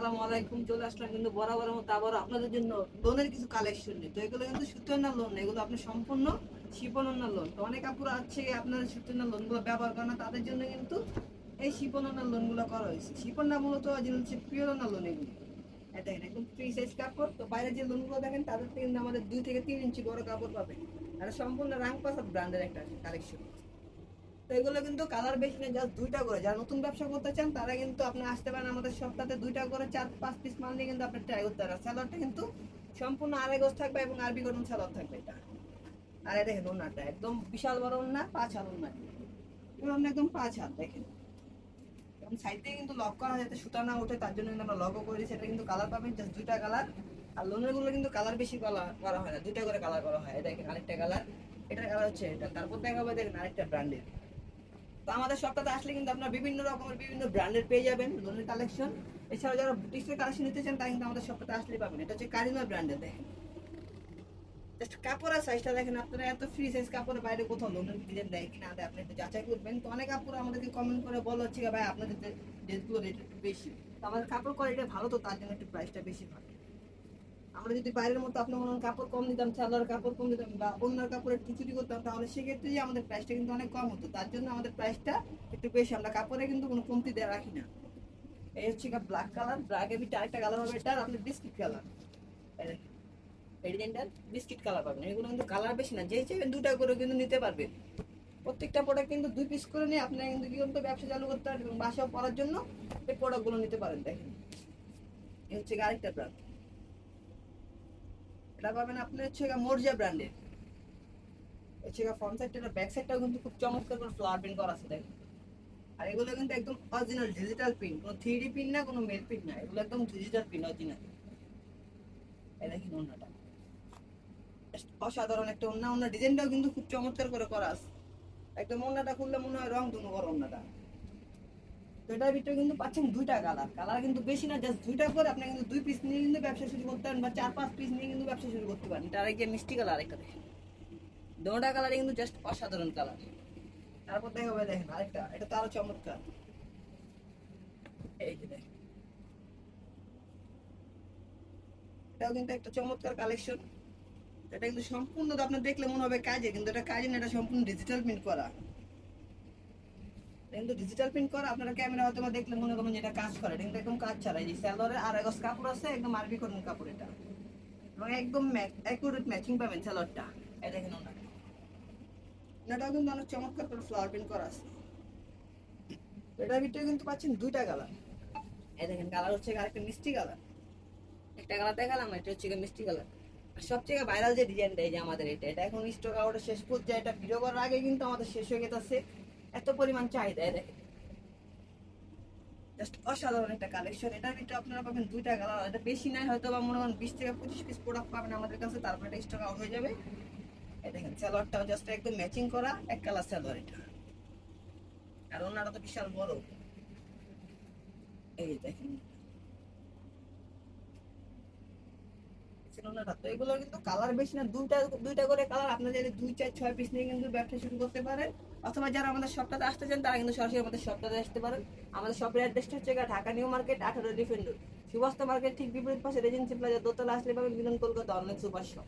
আসসালামু আলাইকুম। চলে আসলাম কিন্তু বরাবরের মতো আবার আপনাদের জন্য লোনের কিছু কালেকশন নিয়ে। তো এগুলো কিন্তু সুতোর না লোন, এগুলো আপনি সম্পূর্ণ শিপনের লোন। তো অনেক আপুরা আছে আপনার সুতোর না লোনগুলো ব্যবহার করে না, তাদের জন্য কিন্তু এই শিপনের লোনগুলো করা হয়েছে। শিপন না মূলত হচ্ছে পিওর না লোন। এগুলো এটা একদম ফ্রি সাইজ কাপড়। তো বাইরে যে লোনগুলো দেখেন তাদের থেকে কিন্তু আমাদের 2 থেকে 3 ইঞ্চি বড় কাপড় পাবেন। আর সম্পূর্ণ রাংপাসাদ ব্র্যান্ডের একটা কালেকশন। তো এগুলো কিন্তু কালার বেশি না, জাস্ট দুইটা করে। যারা নতুন ব্যবসা করতে চান তারা কিন্তু আপনি আসতে পারেন আমাদের সপ্তাহে দুইটা করে 4-5 পিস মাল নিয়ে কিন্তু আপনি ট্রাই করতে পারেন। স্যালাডটা কিন্তু সম্পূর্ণ আড়াই গজ থাকবে এবং আরবি কটন স্যালাড থাকবে এটা। আর এই দেখেন ওন্নাটা একদম বিশাল বড় ওন্না, 5 হাত ওন্না। এবার একদম 5 হাত দেখেন। এবং সাইড থেকে কিন্তু লক করা যাতে সুতা না ওঠে, তার জন্য কিন্তু আমরা লগও করে দিয়েছি। এটা কিন্তু কালার পাবেন জাস্ট দুইটা কালার। আর লোনের গুলো কিন্তু কালার বেশি করা হয় না, দুইটা করে কালার করা হয়। দেখেন আরেকটা কালার, এটার কালার হচ্ছে এটা। তারপর দেখা হবে দেখেন আরেকটা ব্র্যান্ডের। তো আমাদের সপ্তাহে আসলে কিন্তু আপনার বিভিন্ন রকমের বিভিন্ন ব্র্যান্ডের পেয়ে যাবেন লোনের কালেকশন। এছাড়াও যারা বুটিক্সের কালেকশন নিতে চান তারা কিন্তু আমাদের সপ্তাহে আসলেই পাবেন। এটা হচ্ছে কারিমা ব্র্যান্ডের। দেখেন জাস্ট কাপড়ের সাইজটা দেখেন, আপনারা এত ফ্রি সাইজ কাপড়ের বাইরে কোথাও লোনের ডিজাইন দেয় কিনা আপনি একটু যাচাই করবেন। তো অনেক আপুরা আমাদেরকে কমেন্ট করে বলা হচ্ছে ভাই আপনাদের ড্রেসগুলো রেট একটু বেশি। তো আমাদের কাপড় কোয়ালিটি ভালো, তো তার জন্য একটু প্রাইসটা বেশি হয়। আমরা যদি বাইরের মতো আপনার মনে কাপড় কম দিতাম, সালোয়ার কাপড় কম দিতাম বা অন্য কাপড়ের চুরি করতাম, তাহলে সেক্ষেত্রে আমাদের প্রাইসটা কিন্তু অনেক কম হতো। তার জন্য আমাদের প্রাইসটা একটু বেশি। আমরা কাপড়ে কিন্তু কোনো কমতি দেওয়া রাখি না। এই হচ্ছে ব্ল্যাক কালার, ব্ল্যাক এর ভিতরে আরেকটা কালার হবে, এটা আপনি বিস্কিট কালার। এই ডিজাইনটা বিস্কিট কালার পাবেন। এগুলো কিন্তু কালার বেশি না, যেই চাইবেন দুটা করে কিন্তু নিতে পারবেন। প্রত্যেকটা প্রোডাক্ট কিন্তু 2 পিস করে নিয়ে আপনারা কিন্তু কি করতে ব্যবসা চালু করতে পারেন এবং বাসাও পড়ার জন্য এই প্রোডাক্টগুলো নিতে পারেন। দেখেন এই হচ্ছে আরেকটা ব্র্যান্ড, এটা পাবেন আপনি হচ্ছে মোরজা ব্র্যান্ডের। হচ্ছে ফ্রন্ট সাইডটা, ব্যাক সাইডটাও কিন্তু খুব চমৎকার করে ফ্লাওয়ার প্রিন্ট করা আছে দেখেন। আর এগুলো কিন্তু একদম অরিজিনাল ডিজিটাল প্রিন্ট, কোনো 3D প্রিন্ট না, কোনো মেল প্রিন্ট না, এগুলো একদম ডিজিটাল প্রিন্ট অরিজিনাল। এই দেখেন ওন্নাটা অসাধারণ একটা ওন্না। ওন্না ডিজাইনটাও কিন্তু খুব চমৎকার করে করা আছে। একদম ওন্নাটা খুললে মনে হয় রং ধনু করা ওন্নাটা। তো এটার ভিতরে কিন্তু পাচ্ছেন দুইটা কালার, কালার কিন্তু বেশি না, জাস্ট দুইটা করে আপনি কিন্তু 2 পিস নিয়ে কিন্তু ব্যবসা শুরু করতে পারেন বা 4-5 পিস নিয়ে কিন্তু ব্যবসা শুরু করতে পারেন। এটা আরেকটা মিষ্টি কালার, আরেকটা দেখেন দুটা কালারে কিন্তু জাস্ট অসাধারণ কালার। তারপর দেখা হবে দেখেন আরেকটা, এটা তো আরো চমৎকার। এই যে দেখেন এটাও কিন্তু একটা চমৎকার কালেকশন। এটা কিন্তু সম্পূর্ণ আপনার দেখলে মনে হবে কাজে, কিন্তু এটা কাজে না, এটা সম্পূর্ণ ডিজিটাল প্রিন্ট করা। কিন্তু ডিজিটাল প্রিন্ট করা আপনারা ক্যামেরা হয়তো বা দেখলে মনে করবেন যেটা কাজ করে, কিন্তু একদম কাজ ছাড়া। এই যে স্যালোয়ারে আড়াই গজ কাপড় আছে, একদম আরবি কটন কাপড় এটা, এবং একদম অ্যাকুরেট ম্যাচিং পাবেন স্যালোয়ারটা। এই দেখেন ওনাটাও কিন্তু অনেক চমৎকার করে ফ্লাওয়ার প্রিন্ট করা আছে। এটার ভিতরে কিন্তু পাচ্ছেন দুইটা কালার। এই দেখেন কালার হচ্ছে আরেকটা মিষ্টি কালার, একটা কালার দেখালাম, এটা হচ্ছে মিষ্টি কালার। আর সবচেয়ে ভাইরাল যে ডিজাইনটা এই যে আমাদের এটা, এটা এখন স্টক আউটের শেষ পর্যায়ে। এটা ভিডিও করার আগে কিন্তু আমাদের শেষ হয়ে গেছে, এত পরিমাণ চাহিদা। দেখেন জাস্ট অসাধারণ একটা কালেকশন। এটার ভিতরে আপনারা পাবেন দুইটা কালার। এটা বেশি নাই, হয়তো বা মনে করেন 20 থেকে 25 পিস প্রোডাক্ট পাবেন আমাদের কাছে, তারপরে এটা স্টক আউট হয়ে যাবে। এই দেখেন সালোয়ারটাও জাস্ট একদম ম্যাচিং করা এক কালার সালোয়ার এটা। আর ওনারা তো বিশাল বড়। এই দেখেন তো এগুলো কিন্তু কালার বেশি না, দুইটা দুইটা করে কালার। আপনারা যদি 2, 4, 6 পিস নিয়ে কিন্তু ব্যবসা শুরু করতে পারেন। অথবা যারা আমাদের সপ্তাহে আসতে চান তারা কিন্তু সরাসরি আমাদের সপ্তাহে আসতে পারেন। আমাদের শপের অ্যাড্রেসটা হচ্ছে ঢাকা নিউ মার্কেট 18 ডিফেন্ডার সুবাস্তা মার্কেট ঠিক বিপরীত পাশে রেজেন্সি প্লাজা দোতলা আসলে পাবেন Milon Kolkata online super shop.